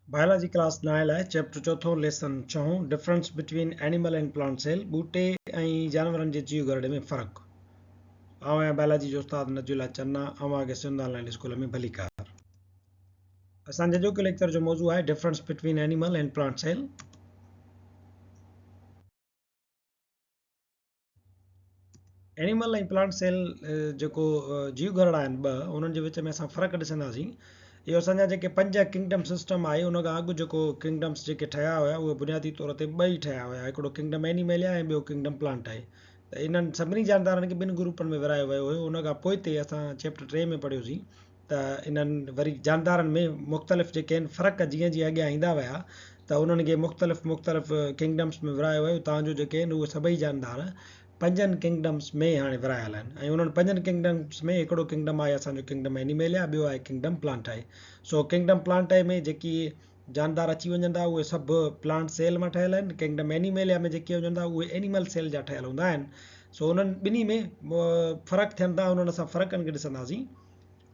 Biology class 9 लाइ chapter चौथो lesson चऊं difference between animal and plant cell ॿूटे ऐं जानवरनि जे जीव गरड़े में फ़र्क़ु। आउं बायोलॉजी जो उस्ताद नजुला चन्ना आगे सिंध ऑनलाइन स्कूल में भलीकार। असांजे जो लेक्चर जो मौजू आहे difference between animal and plant cell. Animal ऐं प्लांट सेल जेको जीव गरड़ा आहिनि ॿ उन्हनि जे विच में असां फ़र्क़ु ॾिसंदासीं। इहो असांजा जेके 5 किंगडम सिस्टम आहे उन खां अॻु जेको किंगडम्स जेके ठहिया हुया उहे बुनियादी तौर ते ॿ ई ठहिया हुया, हिकिड़ो किंगडम एनिमल आहे ऐं ॿियो किंगडम प्लांट आहे। त इन्हनि सभिनी जानदारनि खे 2 ग्रुपनि में विरायो वियो हुयो। उन खां पोइ ते असां चैप्टर 3 में पढ़ियोसीं त इन्हनि वरी जानदारनि में मुख़्तलिफ़ जेके आहिनि फ़र्क़ु जीअं जीअं अॻियां ईंदा विया त उन्हनि खे मुख़्तलिफ़ किंगडम्स में विरायो वियो तव्हांजो जेके आहिनि उहे सभई जानदार 5 किंगडम्स में हाणे विरायल आहिनि ऐं उन्हनि 5 किंगडम्स में हिकिड़ो किंगडम आहे असांजो किंगडम एनिमल आहे, ॿियो आहे किंगडम प्लांट आहे। सो किंगडम प्लांट में जेकी जानदार अची वञंदा उहे सभु प्लांट सेल मां ठहियल आहिनि। किंगडम एनिमल में जेके वञंदा उहे एनिमल सेल जा ठहियल हूंदा आहिनि। सो उन्हनि ॿिन्ही में फ़र्क़ु थियनि था, उन्हनि असां फ़र्क़नि खे ॾिसंदासीं।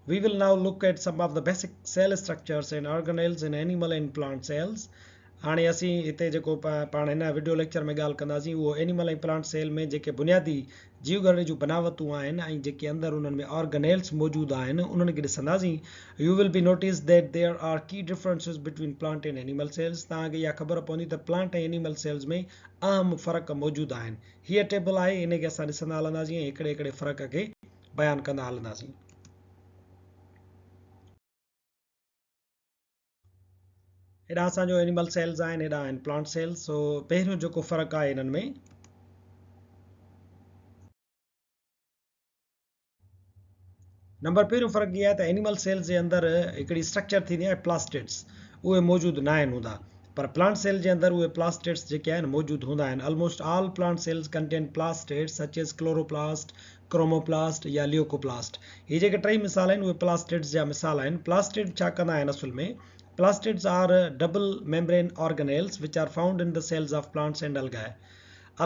We will now look at some of the basic cell structures and organelles in animal and plant cells. हाणे असीं हिते जेको पाण हिन वीडियो लेक्चर में ॻाल्हि कंदासीं उहो एनिमल ऐं प्लांट सेल में जेके बुनियादी जीव गरड़े जूं बनावतूं आहिनि ऐं जेके अंदरि उन्हनि में ऑर्गेनेल्स मौजूदु आहिनि उन्हनि खे ॾिसंदासीं। You will be notice that there are key differences between plant and animal cells. तव्हांखे इहा ख़बर पवंदी त प्लांट ऐं एनिमल सेल्स में अहम फ़र्क़ु मौजूदु आहिनि। हीअ टेबल आहे, इन खे असां ॾिसंदा हलंदासीं ऐं हिकिड़े हिकिड़े फ़र्क़ खे बयानु कंदा हलंदासीं। हेॾा असांजो एनिमल सेल्स आहिनि, हेॾा आहिनि प्लांट सेल्स। सो पहिरियों जेको फ़र्क़ु आहे हिननि में नंबर पहिरियों फ़र्क़ु इहा आहे त एनिमल सेल्स जे अंदरि हिकिड़ी स्ट्रक्चर थींदी आहे प्लास्टिड्स, उहे मौजूदु न आहिनि हूंदा, पर प्लांट सेल जे अंदरि उहे प्लास्टिड्स जेके आहिनि मौजूदु हूंदा आहिनि। Almost all plant cells contain plastids such as chloroplast, chromoplast या लियोकोप्लास्ट। हीअ जेके 3 मिसाल आहिनि उहे प्लास्टिड्स जा मिसाल आहिनि। प्लास्टिड छा कंदा आहिनि असल में? Plastids are double membrane organelles which are found in the cells of plants and algae.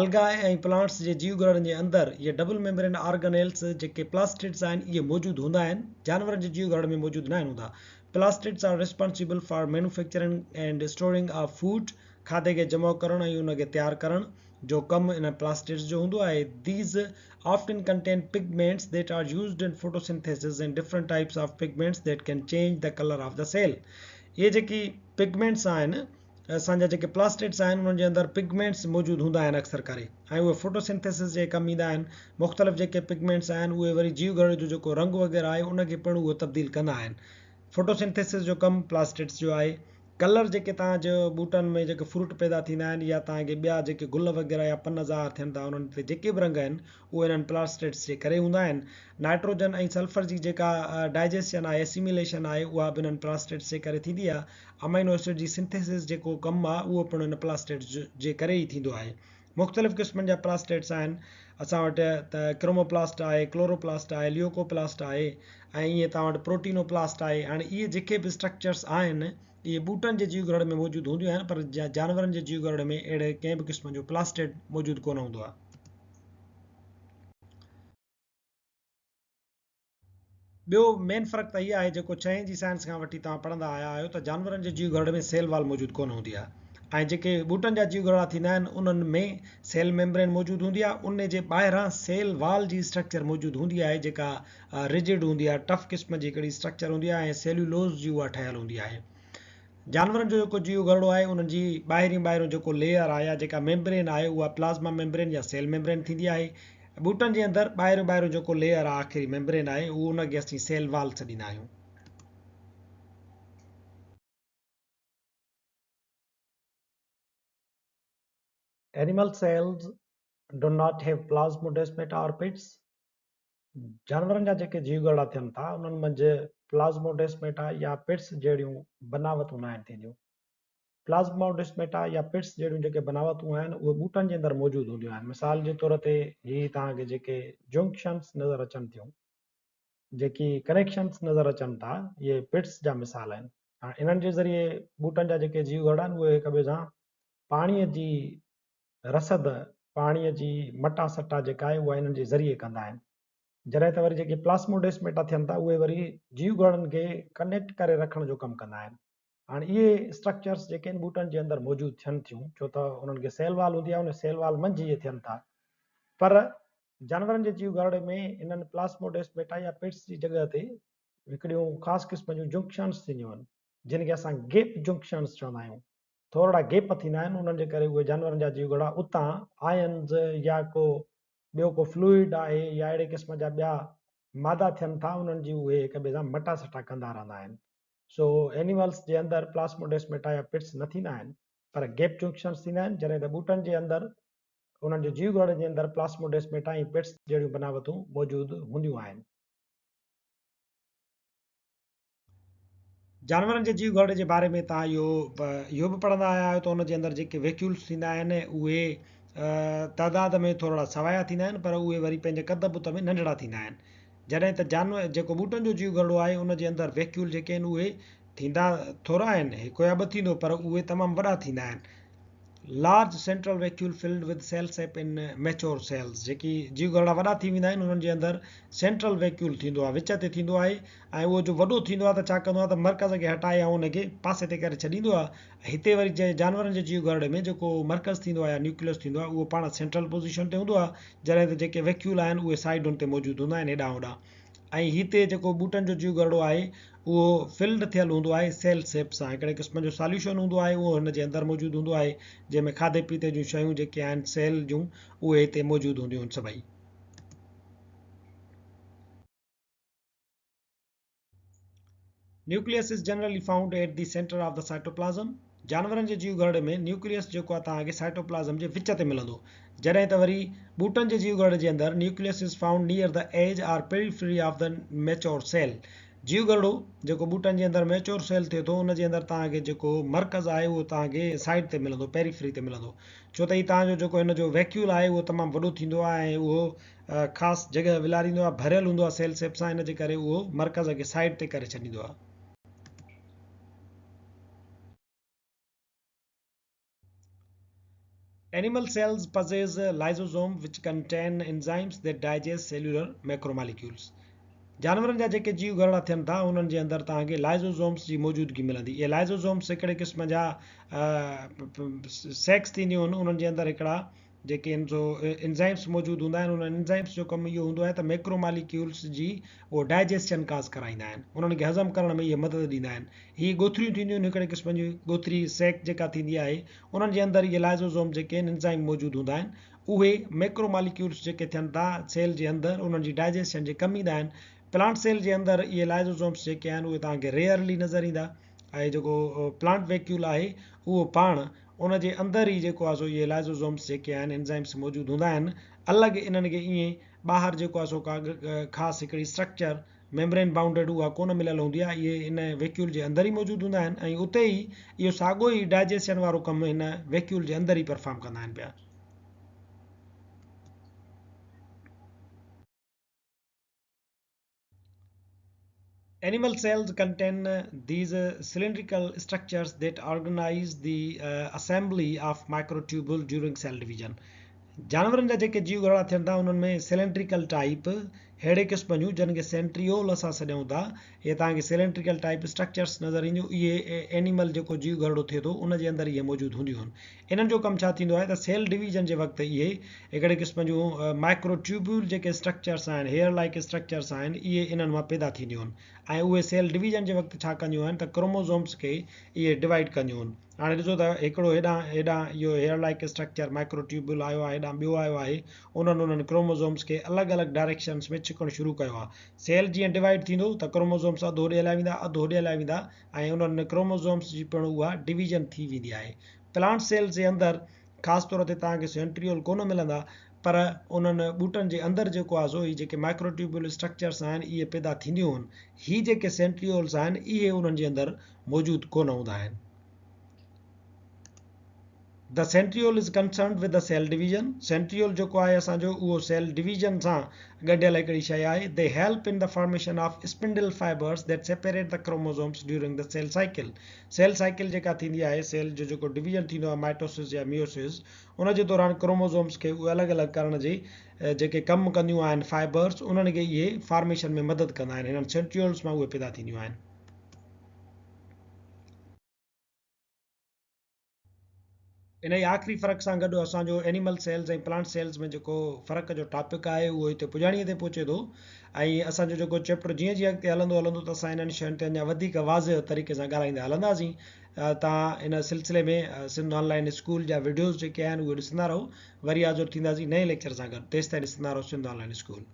अलगाए ऐं प्लांट्स जे जीव गरड़नि जे अंदरि इहे डबल मेम्ब्रेन ऑर्गेनेल्स जेके प्लास्टिड्स आहिनि इहे मौजूदु हूंदा आहिनि, जानवरनि जे जीव गरड़ में मौजूदु न आहिनि हूंदा। Plastids are responsible for manufacturing and storing of food. खाधे खे जमो करणु ऐं उनखे तयारु करणु जो कमु इन प्लास्टिड्स जो हूंदो आहे। These often contain pigments that are used in photosynthesis and different types of pigments that can change the color of the cell. ये जेकी पिगमेंट्स आहिनि असांजा जेके प्लास्टिड्स आहिनि उन्हनि जे अंदरि पिगमेंट्स मौजूदु हूंदा आहिनि अक्सर करे ऐं उहे फोटोसिंथेसिस जे कमु ईंदा आहिनि। मुख़्तलिफ़ जेके पिगमेंट्स आहिनि उहे वरी जीव गरड़ जो जेको रंग वग़ैरह आहे उनखे पिणु उहे तब्दील कंदा आहिनि। फोटोसिंथेसिस जो कमु प्लास्टिड्स जो आहे। कलर जेके तव्हांजो ॿूटनि में जेके फ्रूट पैदा थींदा आहिनि या तव्हांखे ॿिया जेके गुल वग़ैरह या पन ज़ाहिर थियनि था उन्हनि ते जेके बि रंग आहिनि उहे इन्हनि प्लास्टिड्स जे करे हूंदा आहिनि। नाइट्रोजन ऐं सल्फर जी जेका डाइजेशन आहे, एसिमिलेशन आहे, उहा बि इन्हनि प्लास्टिड्स जे करे थींदी आहे। अमाइनो एसिड जी सिंथेसिस जेको कमु आहे उहो पिणु इन प्लास्टिड्स जे करे ई थींदो आहे। मुख़्तलिफ़ क़िस्मनि जा प्लास्टिड्स आहिनि असां वटि त क्रोमोप्लास्ट आहे, क्लोरोप्लास्ट आहे, लियोकोप्लास्ट आहे ऐं ईअं तव्हां वटि प्रोटीनोप्लास्ट आहे। हाणे इहे जेके बि स्ट्रक्चर्स आहिनि इहे ॿूटनि जे जीव गरड़ में मौजूदु हूंदियूं आहिनि, पर जानवरनि जे जीव गरड़ में अहिड़े कंहिं बि क़िस्म जो प्लास्टिड मौजूदु कोन हूंदो आहे। ॿियो मेन फ़र्क़ु त इहा आहे जेको 6 जी साइंस खां वठी तव्हां पढ़ंदा आया आहियो त जानवरनि जे जीव गरड़ में सेल वाल मौजूदु कोन हूंदी आहे ऐं जेके ॿूटनि जा जीव गरड़ा थींदा आहिनि उन्हनि में सेल मेम्ब्रेन मौजूदु हूंदी आहे। उन जे ॿाहिरां सेल वाल जी स्ट्रक्चर मौजूदु हूंदी आहे जेका रिजिड हूंदी आहे, टफ क़िस्म जी हिकिड़ी स्ट्रक्चर हूंदी आहे ऐं सेल्यूलोज़ जी उहा ठहियलु हूंदी आहे। जानवरनि जो जेको जीव गरड़ो आहे उन्हनि जी ॿाहिरियों जेको लेयर आहे या जेका मेम्ब्रेन आहे उहा प्लाज़्मा मेम्ब्रेन या सेल मेम्ब्रेन थींदी आहे। ॿूटनि जे अंदरि ॿाहिरियों जेको लेयर आहे आख़िरी मेम्ब्रेन आहे उहो उनखे असीं सेल वाल छॾींदा आहियूं। Animal cells do not have plasmodesmata or pits. जानवरनि जा जेके जीव गरड़ा थियनि था उन्हनि मंझि प्लाज़्मोडेस्माटा या पिट्स जहिड़ियूं बनावतूं न आहिनि थींदियूं। प्लाज़्मोडेस्माटा या पिट्स जहिड़ियूं जेके बनावतूं आहिनि उहे ॿूटनि जे अंदरि मौजूदु हूंदियूं आहिनि। मिसाल जे तौर ते हीअ तव्हांखे जेके जंक्शन्स नज़र अचनि थियूं, जेकी कनेक्शन्स नज़र अचनि था, इहे पिट्स जा मिसाल आहिनि। हाणे इन्हनि जे ज़रिए ॿूटनि जा जेके जीव गरड़ा आहिनि उहे हिक ॿिए सां पाणीअ जी रसद, पाणीअ जी मटा सटा जेका आहे उहा इन्हनि जे ज़रिए कंदा आहिनि। जॾहिं त वरी जेके प्लाज़्मोडेस्माटा थियनि था उहे वरी जीव गरड़नि खे कनेक्ट करे रखण जो कमु कंदा आहिनि। हाणे इहे स्ट्रक्चर्स जेके आहिनि ॿूटनि जे अंदरि मौजूदु थियनि थियूं, छो त उन्हनि खे सेल वाल हूंदी आहे, उन सेल वाल मंझि इहे थियनि था। पर जानवरनि जे जीव घरड़े में इन्हनि प्लास्मोडेस्मेटा या पिट्स जी जॻह ते हिकिड़ियूं ख़ासि क़िस्म जूं जंक्शन्स थींदियूं आहिनि, जिन खे असां गेप जंक्शन्स चवंदा आहियूं। थोरा गेप थींदा आहिनि, उन्हनि जे करे उहे जानवरनि जा जीव घड़ा उतां आयन्स या ॿियो को फ्लूइड आहे या अहिड़े क़िस्म जा ॿिया मादा थियनि था, उन्हनि जी उहे हिक ॿिए सां मटा सटा कंदा रहंदा आहिनि। सो एनिमल्स जे अंदरि प्लास्मोडेस्मेटा या पिट्स न थींदा आहिनि, पर गेप जंक्शन्स थींदा आहिनि। जॾहिं त ॿूटनि जे अंदरि उन्हनि जे जीव घरड़े जे अंदरि प्लास्मोडेस्मेटा ऐं पिट्स जहिड़ियूं बनावटूं मौजूदु हूंदियूं आहिनि। जानवरनि जे जीव घरड़े जे बारे में तव्हां इहो बि पढ़ंदा आया आहियो त उन जे अंदरि जेके वैक्यूल्स थींदा आहिनि उहे तइदाद में थोरा सवाया थींदा आहिनि, पर उहे वरी पंहिंजे क़द बुत में नंढड़ा थींदा आहिनि। जॾहिं त जानवर जेको ॿूटनि जो जीव घरड़ो आहे उन जे अंदरि वैक्यूल जेके आहिनि उहे थींदा थोरा आहिनि, हिकु या ॿ थींदो, पर उहे तमामु वॾा थींदा आहिनि। Large central vacuole filled with cell sap in mature sales, जेकी जीव घरड़ा वॾा थी वेंदा आहिनि उन्हनि जे अंदरि सेंट्रल वैक्यूल थींदो आहे, विच ते थींदो आहे, ऐं उहो जो वॾो थींदो आहे त छा कंदो आहे त मर्कज़ खे हटाए ऐं उनखे पासे ते करे छॾींदो आहे। हिते वरी जानवरनि जे जीव घरड़े में जेको मर्कज़ थींदो आहे या न्यूक्लियस थींदो आहे उहो पाण सेंट्रल पोज़ीशन ते हूंदो आहे, जॾहिं त जेके वैक्यूल आहिनि उहे साइडुनि ते मौजूदु हूंदा आहिनि हेॾां होॾां। ऐं हिते जेको ॿूटनि जो जीव घरड़ो आहे उहो फिल्ड थियल हूंदो आहे सेल सेप सां, हिकिड़े क़िस्म जो सॉल्यूशन हूंदो आहे, उहो हुन जे अंदरि मौजूदु हूंदो आहे, जंहिंमें खाधे पीते जूं शयूं जेके आहिनि सेल जूं उहे हिते मौजूदु हूंदियूं आहिनि सभई। Nucleus is generally found at the centre of the cytoplasm. जानवरनि जे जीव घरड़े में न्यूक्लियस जेको आहे तव्हांखे साइटोप्लाज्म जे विच ते मिलंदो, जॾहिं त वरी ॿूटनि जे जीव घरड़े जे अंदरि nucleus is found near the edge or periphery of the mature cell. जीव घरड़ो जेको ॿूटनि जे अंदरि मैच्योर सेल थिए थो, उन जे अंदरि तव्हांखे जेको मर्कज़ आहे उहो तव्हांखे साइड ते मिलंदो, पेरीफ्री ते मिलंदो, छो त हीउ तव्हांजो जेको हिन जो वैक्यूल आहे उहो तमामु वॾो थींदो आहे ऐं उहो ख़ासि जॻह विलारींदो आहे, भरियल हूंदो आहे सेल सेप सां, इन जे करे उहो मर्कज़ खे साइड ते करे छॾींदो आहे। Animal cells possess a lysosome which contain enzymes that digest cellular macromolecules. जानवरनि जा जेके जीव घरड़ा थियनि था उन्हनि जे अंदरि तव्हांखे लाइज़ोसोम्स जी मौजूदगी मिलंदी। इहे लाइज़ोसोम्स हिकिड़े क़िस्म जा सेक्स थींदियूं आहिनि, उन्हनि जे अंदरि हिकिड़ा जेके आहिनि सो एंजाइम्स मौजूदु हूंदा आहिनि। उन्हनि एंजाइम्स जो कमु इहो हूंदो आहे त मैक्रोमॉलिक्यूल्स जी उहो डाइजेशन काज़ कराईंदा आहिनि, उन्हनि खे हज़म करण में इहे मदद ॾींदा आहिनि। हीअ गोथरियूं थींदियूं आहिनि, हिकिड़े क़िस्म जी गोथरी सेक जेका थींदी आहे, उन्हनि जे अंदरि इहे लाइज़ोसोम जेके आहिनि एंजाइम मौजूदु हूंदा आहिनि। उहे मैक्रोमॉलिक्यूल्स जेके थियनि था सेल जे अंदरि उन्हनि जी डाइजेशन जे कमु ईंदा आहिनि। प्लांट सेल जे अंदरि इहे लाइज़ोसोम्स जेके आहिनि उहे तव्हांखे रेयरली नज़र ईंदा, ऐं जेको प्लांट वैक्यूल आहे उहो पाण उन जे अंदरि ई जेको आहे सो इहे लाइज़ोसोम्स जेके आहिनि एंजाइम्स मौजूदु हूंदा आहिनि। अलॻि इन्हनि खे ईअं ॿाहिरि जेको आहे सो का ख़ासि हिकिड़ी स्ट्रक्चर मेम्ब्रेन बाउंडेड उहा कोन मिलियल हूंदी आहे, इहे इन वैक्यूल जे अंदरि ई मौजूदु हूंदा आहिनि, ऐं उते ई इहो साॻियो ई डाइजेशन वारो कमु हिन वैक्यूल जे अंदरि ई परफॉर्म कंदा आहिनि पिया। Animal cells contain these cylindrical structures that organize the assembly of microtubule during cell division. जानवरनि जा जेके जीव घरड़ा थियनि था उन्हनि में सिलेंड्रिकल टाइप अहिड़े क़िस्म जूं जिन खे सेंट्रियोल असां सॾूं था, इहे तव्हांखे सिलेंड्रिकल टाइप स्ट्रक्चर्स नज़र ईंदियूं। इहे एनिमल जेको जीव घरड़ो थिए थो उन जे अंदरि इहे मौजूदु हूंदियूं आहिनि। इन्हनि जो कमु छा थींदो आहे त सेल डिवीजन जे वक़्तु इहे हिकिड़े क़िस्म जूं माइक्रोट्यूब्यूल जेके स्ट्रक्चर्स आहिनि, हेयर लाइक स्ट्रक्चर्स आहिनि, इहे इन्हनि मां पैदा थींदियूं आहिनि, ऐं उहे सेल डिवीजन जे वक़्तु छा कंदियूं आहिनि त क्रोमोज़ोम्स खे इहे डिवाइड कंदियूं आहिनि। हाणे ॾिसो त हिकिड़ो हेॾां इहो हेयर लाइक स्ट्रक्चर माइक्रोट्यूब्यूल आयो आहे, हेॾां ॿियो आयो आहे, उन्हनि क्रोमोज़ोम्स खे अलॻि अलॻि डायरेक्शन्स में छिकणु शुरू कयो आहे। सेल जीअं डिवाइड थींदो त क्रोमोज़ोम्स अधु होॾे हलिया वेंदा, अधु होॾे हलिया वेंदा, ऐं उन्हनि क्रोमोज़ोम्स जी पिणु उहा डिवीजन थी वेंदी आहे। प्लांट सेल जे अंदरि ख़ासि तौर ते तव्हांखे सेंट्रियोल कोन मिलंदा, पर उन्हनि ॿूटनि जे अंदरि जेको आहे सो इहे जेके माइक्रोट्यूब्यूल स्ट्रक्चर्स आहिनि इहे पैदा थींदियूं आहिनि। ही जेके सेंट्रियोल्स आहिनि इहे उन्हनि जे अंदरि मौजूदु कोन हूंदा आहिनि। The centriole is concerned with the cell division. Centriole जेको आहे असांजो उहो सेल डिवीजन सां गॾियल हिकिड़ी शइ आहे। They help in the formation of spindle fibers that separate the chromosomes during the cell cycle. Cell cycle जेका थींदी आहे, सेल जो जेको डिवीजन थींदो आहे माइटोसिस या मियोसिस, उन जे दौरान क्रोमोसोम्स खे उहे अलॻि अलॻि करण जे जेके कमु कंदियूं आहिनि फाइबर्स, उन्हनि खे इहे फॉर्मेशन में मदद कंदा आहिनि। हिननि सेंट्रियोल्स मां उहे पैदा थींदियूं आहिनि। इन जी आख़िरी फ़र्क़ सां गॾु असांजो एनिमल सेल्स ऐं प्लांट सेल्स में जेको फ़र्क़ जो टॉपिक आहे उहो हिते पुॼाणीअ ते पहुचे थो। ऐं असांजो जेको चैप्टर जीअं जीअं अॻिते हलंदो हलंदो त असां इन्हनि शयुनि ते अञा वधीक वाज़े तरीक़े सां ॻाल्हाईंदा हलंदासीं। तव्हां इन सिलसिले में सिंध ऑनलाइन स्कूल जा वीडियोज़ जेके आहिनि उहे ॾिसंदा रहो। वरी हाज़ुर थींदासीं नए लेक्चर सां गॾु। तेसिताईं ॾिसंदा रहो सिंध ऑनलाइन स्कूल।